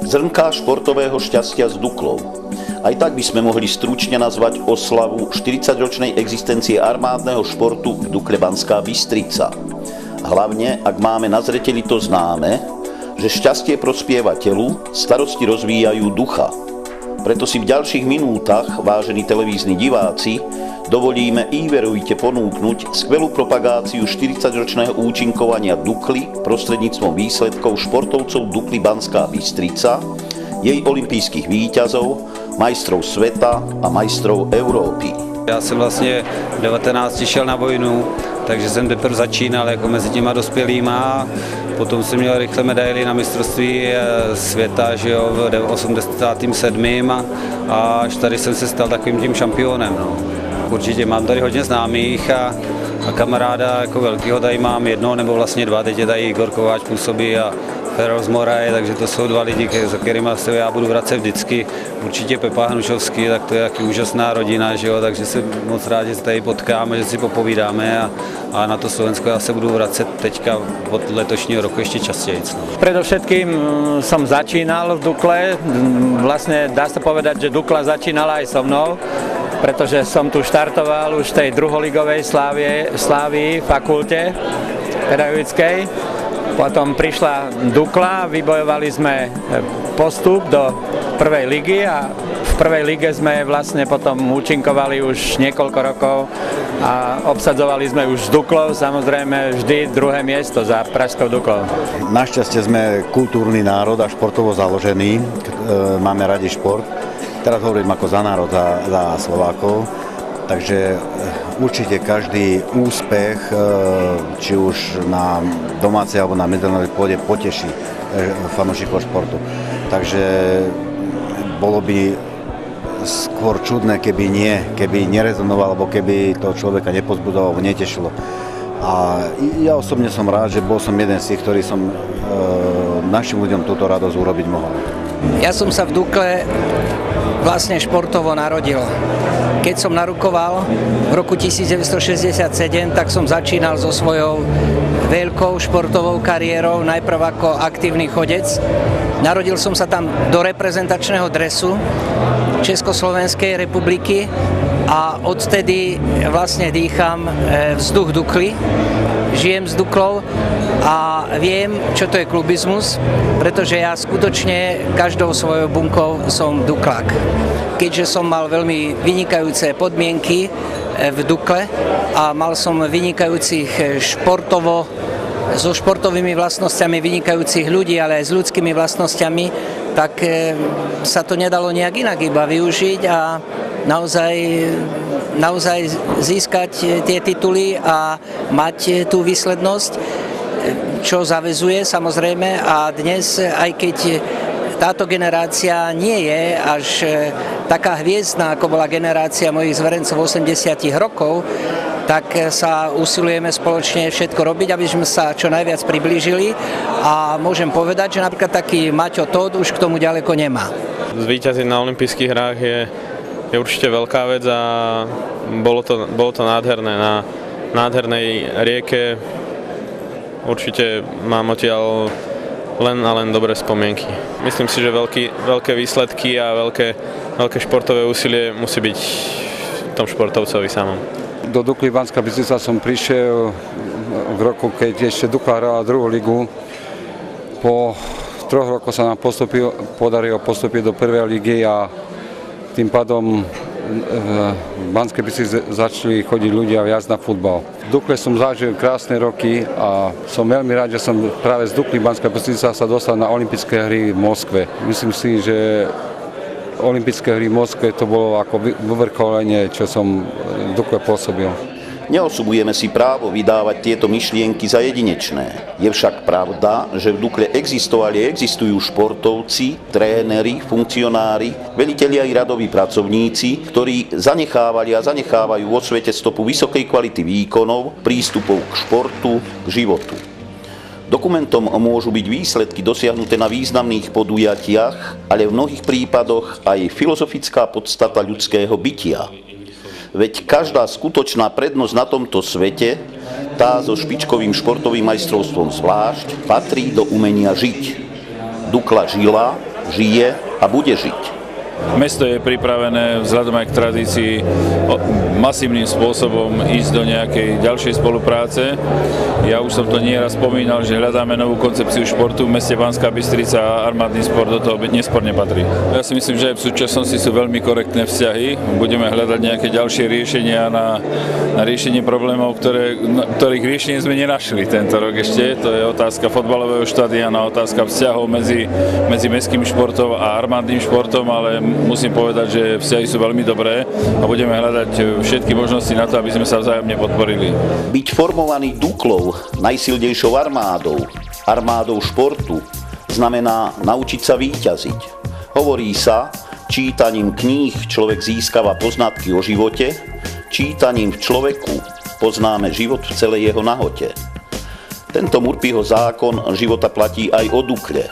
Zrnká športového šťastia s Duklou. Aj tak by sme mohli stručne nazvať oslavu 40-ročnej existencie armádneho športu v Dukle Banská Bystrica. Hlavne, ak máme na zreteli to známe, že šťastie prospieva telu, starosti rozvíjajú ducha. Preto si v ďalších minútach, vážení televízni diváci, dovolíme íverovite ponúknuť skvelú propagáciu 40-ročného účinkovania Dukly prostredníctvom výsledkov športovcov Dukly Banská Bystrica, jej olympijských víťazov, majstrov sveta a majstrov Európy. Já jsem vlastně v 19 šel na vojnu, takže jsem teprve začínal jako mezi těma dospělýma. Potom jsem měl rychle medaily na mistrovství světa, že jo, v 87. A až tady jsem se stal takovým tím šampionem. No. Určitě mám tady hodně známých a kamaráda jako velkýho tady mám jedno nebo vlastně dva, teď je tady Igor Kováč působí a Feroz z Moraje, takže to jsou dva lidi, za kterými se já budu vracet vždycky. Určitě Pepa Hnušovský, tak to je taky úžasná rodina, že jo, takže jsem moc rád, že se tady potkáme, že si popovídáme a na to Slovensko já se budu vracet teďka od letošního roku ještě častěji. No. Predovšetkým som začínal v Dukle, vlastne dá sa povedať, že Dukla začínala aj so mnou, pretože som tu štartoval už v tej druholigovej Slávii fakulte pedagogickej. Potom prišla Dukla, vybojovali sme postup do prvej ligy a v prvej lige sme vlastne potom účinkovali už niekoľko rokov a obsadzovali sme už s Duklou, samozrejme vždy druhé miesto za Pražskou Duklou. Našťastie sme kultúrny národ a športovo založený, máme radi šport. Teraz hovorím ako za národ, za Slovákov. Takže určite každý úspech, či už na domácej alebo na medzinárodnej pôde, poteší fanúšikov športu. Takže bolo by skôr čudné, keby nerezonoval, alebo keby to človeka nepozbudovalo, alebo netešilo. A ja osobne som rád, že bol som jeden z tých, ktorý som našim ľuďom túto radosť urobiť mohol. Ja som sa v Dukle vlastne športovo narodil. Keď som narukoval v roku 1967, tak som začínal so svojou veľkou športovou kariérou, najprv ako aktívny chodec. Narodil som sa tam do reprezentačného dresu Československej republiky a odtedy vlastne dýcham vzduch Dukly, žijem s Duklou a viem, čo to je klubizmus, pretože ja skutočne každou svojou bunkou som Duklák. Keďže som mal veľmi vynikajúce podmienky v Dukle a mal som vynikajúcich so športovými vlastnosťami vynikajúcich ľudí, ale aj s ľudskými vlastnosťami, tak sa to nedalo nejak inak iba využiť a naozaj získať tie tituly a mať tú výslednosť, čo zaväzuje samozrejme. A dnes, aj keď táto generácia nie je až taká hviezdna, ako bola generácia mojich zverencov 80 rokov, tak sa usilujeme spoločne všetko robiť, aby sme sa čo najviac priblížili a môžem povedať, že napríklad taký Maťo Tóth už k tomu ďaleko nemá. Zvíťaziť na olympijských hrách je určite veľká vec a bolo to nádherné na nádhernej rieke. Určite mám odtiaľ len dobré spomienky. Myslím si, že veľké výsledky a veľké športové úsilie musí byť v tom športovcovi samom. Do Dukly Banská Bystrica som prišiel v roku, keď ešte Dukla hrala druhú ligu. Po 3 rokoch sa nám podarilo postúpiť do prvej ligy a tým pádom v Banskej Bystrici začali chodiť ľudia viac na futbal. V Dukle som zažil krásne roky a som veľmi rád, že som práve z Dukly Banská Bystrica sa dostal na olympijské hry v Moskve. Myslím si, že olympijské hry v Moskve to bolo ako vyvrcholenie, čo som v Dukle pôsobil. Neosobujeme si právo vydávať tieto myšlienky za jedinečné. Je však pravda, že v Dukle existovali a existujú športovci, tréneri, funkcionári, velitelia i radoví pracovníci, ktorí zanechávali a zanechávajú vo svete stopu vysokej kvality výkonov, prístupov k športu, k životu. Dokumentom môžu byť výsledky dosiahnuté na významných podujatiach, ale v mnohých prípadoch aj filozofická podstata ľudského bytia. Veď každá skutočná prednosť na tomto svete, tá so špičkovým športovým majstrovstvom zvlášť, patrí do umenia žiť. Dukla žila, žije a bude žiť. Mesto je pripravené vzhľadom aj k tradícii masívnym spôsobom ísť do nejakej ďalšej spolupráce. Ja už som to nieraz spomínal, že hľadáme novú koncepciu športu. V meste Banská Bystrica a armádny šport do toho nesporne patrí. Ja si myslím, že aj v súčasnosti sú veľmi korektné vzťahy. Budeme hľadať nejaké ďalšie riešenia na riešenie problémov, ktorých riešenie sme nenašli tento rok ešte. To je otázka fotbalového štadióna, otázka vzťahov medzi mestským športom a armádnym športom, ale musím povedať, že vzťahy sú veľmi dobré a budeme hľadať všetky možnosti na to, aby sme sa vzájomne podporili. Byť formovaný Duklou, najsilnejšou armádou športu, znamená naučiť sa víťaziť. Hovorí sa, čítaním kníh človek získava poznatky o živote, čítaním v človeku poznáme život v celej jeho nahote. Tento Murphyho zákon života platí aj o Dukle.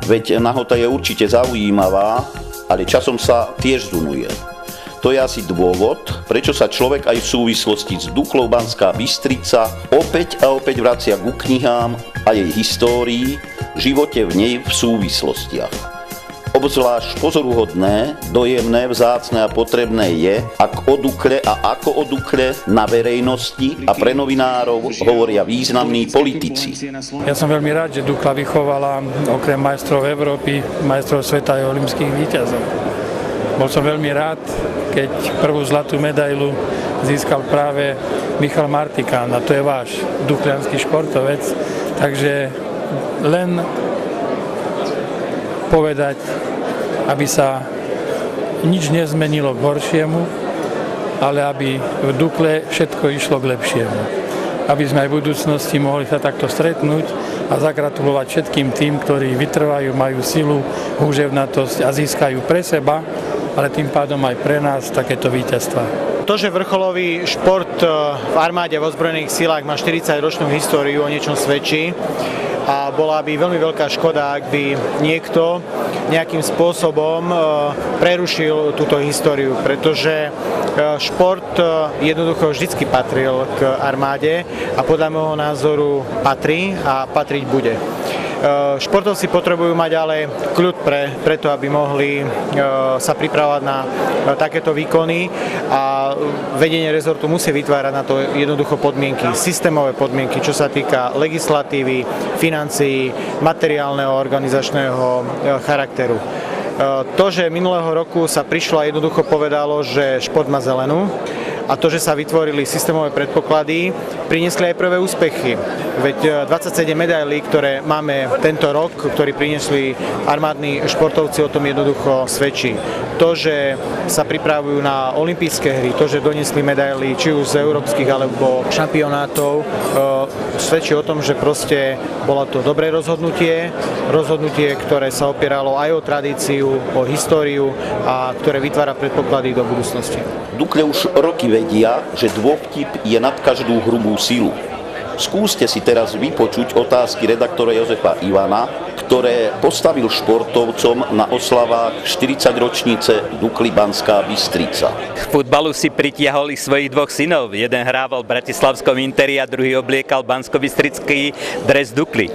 Veď nahota je určite zaujímavá, ale časom sa tiež zunuje. To je asi dôvod, prečo sa človek aj v súvislosti s Duklou Banská Bystrica opäť a opäť vracia ku knihám a jej histórii, živote v nej v súvislostiach. Obzvlášť pozoruhodné, dojemné, vzácne a potrebné je, ak o Dukle a ako o Dukle na verejnosti a pre novinárov hovoria významní politici. Ja som veľmi rád, že Dukla vychovala okrem majstrov Európy, majstrov sveta aj olympijských víťazov. Bol som veľmi rád, keď prvú zlatú medailu získal práve Michal Martikán, a to je váš dukliansky športovec. Takže len povedať, aby sa nič nezmenilo k horšiemu, ale aby v Dukle všetko išlo k lepšiemu. Aby sme aj v budúcnosti mohli sa takto stretnúť a zagratulovať všetkým tým, ktorí vytrvajú, majú silu, húževnatosť a získajú pre seba, ale tým pádom aj pre nás takéto víťazstvá. To, že vrcholový šport v armáde v ozbrojených silách má 40-ročnú históriu, o niečom svedčí. A bola by veľmi veľká škoda, ak by niekto nejakým spôsobom prerušil túto históriu, pretože šport jednoducho vždycky patril k armáde a podľa môjho názoru patrí a patriť bude. Športovci potrebujú mať ale kľud preto, aby mohli sa pripravovať na takéto výkony a vedenie rezortu musí vytvárať na to jednoducho podmienky, systémové podmienky, čo sa týka legislatívy, financií, materiálneho, organizačného charakteru. To, že minulého roku sa prišlo a jednoducho povedalo, že šport má zelenú, a to, že sa vytvorili systémové predpoklady, priniesli aj prvé úspechy. Veď 27 medailí, ktoré máme tento rok, ktorí priniesli armádni športovci, o tom jednoducho svedčí. To, že sa pripravujú na olympijské hry, to, že doniesli medaily či už z európskych alebo šampionátov, svedčí o tom, že proste bolo to dobré rozhodnutie, ktoré sa opieralo aj o tradíciu, o históriu a ktoré vytvára predpoklady do budúcnosti. Dukle už roky vedia, že dôvtip je nad každú hrubú silu. Skúste si teraz vypočuť otázky redaktora Jozefa Ivana, ktoré postavil športovcom na oslavách 40-ročnice Dukly Banská Bystrica. K futbalu si pritiahol i svojich dvoch synov. Jeden hrával v bratislavskom Interi a druhý obliekal banskobystrický dres Dukly.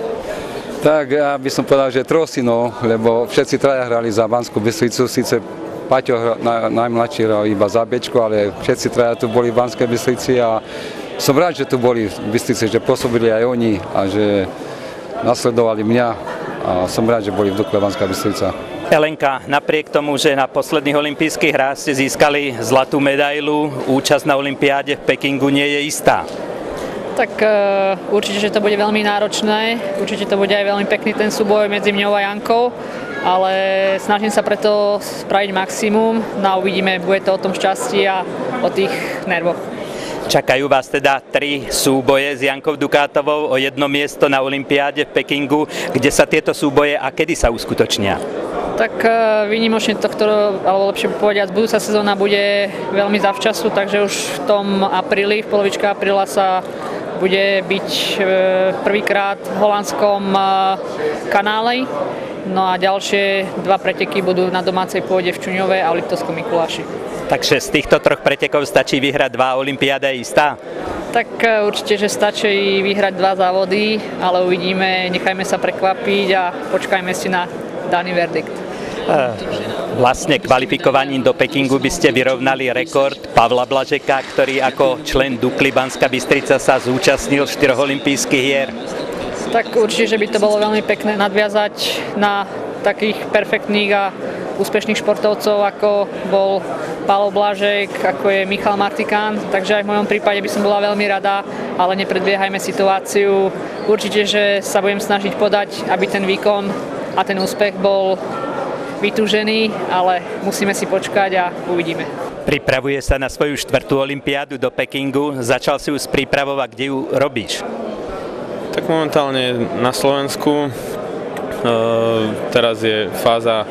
Tak ja by som povedal, že troch synov, lebo všetci traja hrali za Banskú Bystricu, síce Paťo najmladší hral iba za Bečku, ale všetci traja tu boli v Banskej Bystrici a som rád, že tu boli v Bystrici, že pôsobili aj oni a že nasledovali mňa a som rád, že boli v Dukle Banská Bystrica. Elenka, napriek tomu, že na posledných olympijských hrách ste získali zlatú medailu, účasť na olympiáde v Pekingu nie je istá. Tak určite, že to bude veľmi náročné, určite to bude aj veľmi pekný ten súboj medzi mňou a Jankou, ale snažím sa preto spraviť maximum, no a uvidíme, bude to o tom šťastí a o tých nervoch. Čakajú vás teda 3 súboje s Jankou Dukátovou o jedno miesto na olympiáde v Pekingu, kde sa tieto súboje a kedy sa uskutočnia? Tak výnimočne tohto, alebo lepšie povedať, budúca sezóna bude veľmi zavčasu, takže už v tom apríli, v polovičke apríla sa bude byť prvýkrát v holandskom kanále. No a ďalšie 2 preteky budú na domácej pôde v Čuňove a v Liptovskom Mikuláši. Takže z týchto 3 pretekov stačí vyhrať 2 olympiáda istá? Tak určite, že stačí vyhrať 2 závody, ale uvidíme, nechajme sa prekvapiť a počkajme si na daný verdikt. Vlastne kvalifikovaním do Pekingu by ste vyrovnali rekord Pavla Blažeka, ktorý ako člen Dukly Banská Bystrica sa zúčastnil 4 olympijských hier. Tak určite, že by to bolo veľmi pekné nadviazať na takých perfektných a úspešných športovcov, ako bol Pavel Blažek, ako je Michal Martikán, takže aj v mojom prípade by som bola veľmi rada, ale nepredbiehajme situáciu. Určite, že sa budem snažiť podať, aby ten výkon a ten úspech bol vytúžený, ale musíme si počkať a uvidíme. Pripravuje sa na svoju 4. olympiádu do Pekingu. Začal si už s prípravou a kde ju robíš? Tak momentálne na Slovensku. Teraz je fáza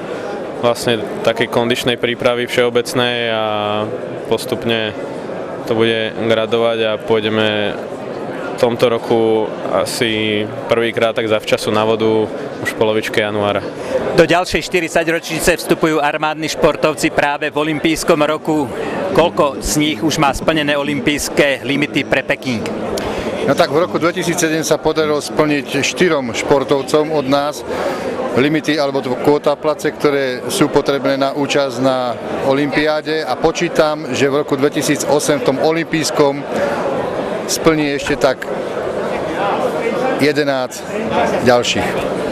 vlastne takej kondičnej prípravy všeobecnej a postupne to bude gradovať a pôjdeme v tomto roku asi prvýkrát tak zavčasu na vodu už v polovičke januára. Do ďalšej 40-ročnice vstupujú armádni športovci práve v olympijskom roku. Koľko z nich už má splnené olympijské limity pre Peking? No tak v roku 2007 sa podarilo splniť 4 športovcom od nás limity alebo kvóta place, ktoré sú potrebné na účasť na olympiáde a počítam, že v roku 2008 v tom olympijskom splní ešte tak 11 ďalších.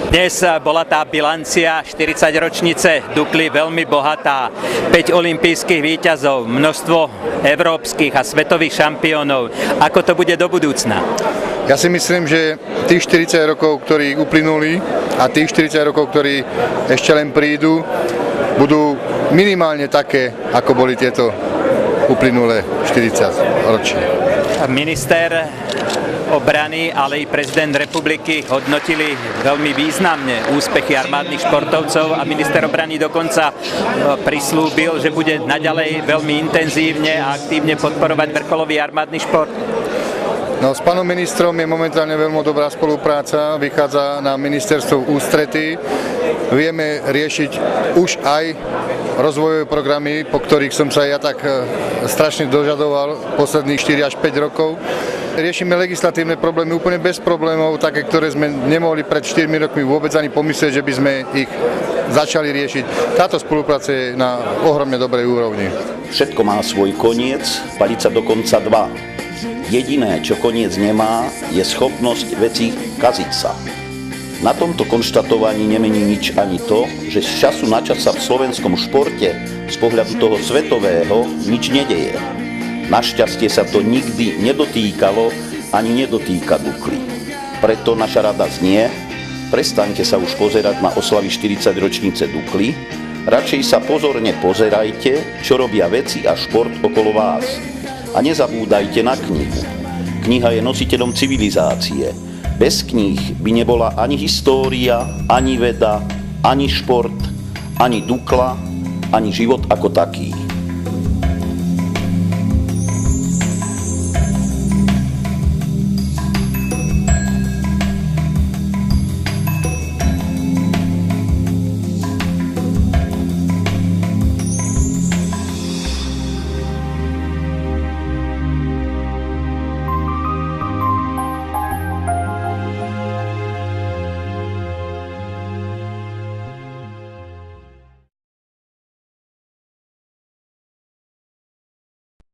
Dnes bola tá bilancia 40-ročnice Dukly veľmi bohatá. 5 olympijských víťazov, množstvo európskych a svetových šampiónov. Ako to bude do budúcna? Ja si myslím, že tých 40 rokov, ktorí uplynuli a tých 40 rokov, ktorí ešte len prídu, budú minimálne také, ako boli tieto uplynulé 40 ročí. Minister obrany, ale i prezident republiky hodnotili veľmi významne úspechy armádnych športovcov a minister obrany dokonca prislúbil, že bude naďalej veľmi intenzívne a aktívne podporovať vrcholový armádny šport. No, s pánom ministrom je momentálne veľmi dobrá spolupráca, vychádza na ministerstvo ústrety. Vieme riešiť už aj rozvojové programy, po ktorých som sa ja tak strašne dožadoval posledných 4 až 5 rokov. Riešime legislatívne problémy úplne bez problémov, také, ktoré sme nemohli pred 4 rokmi vôbec ani pomyslieť, že by sme ich začali riešiť. Táto spolupráca je na ohromne dobrej úrovni. Všetko má svoj koniec, palica dokonca 2. Jediné, čo koniec nemá, je schopnosť veci kaziť sa. Na tomto konštatovaní nemení nič ani to, že z času na čas sa v slovenskom športe z pohľadu toho svetového nič nedeje. Našťastie sa to nikdy nedotýkalo ani nedotýka Dukly. Preto naša rada znie, prestaňte sa už pozerať na oslavy 40 ročnice Dukly, radšej sa pozorne pozerajte, čo robia veci a šport okolo vás. A nezabúdajte na knihu. Kniha je nositeľom civilizácie. Bez kníh by nebola ani história, ani veda, ani šport, ani Dukla, ani život ako taký.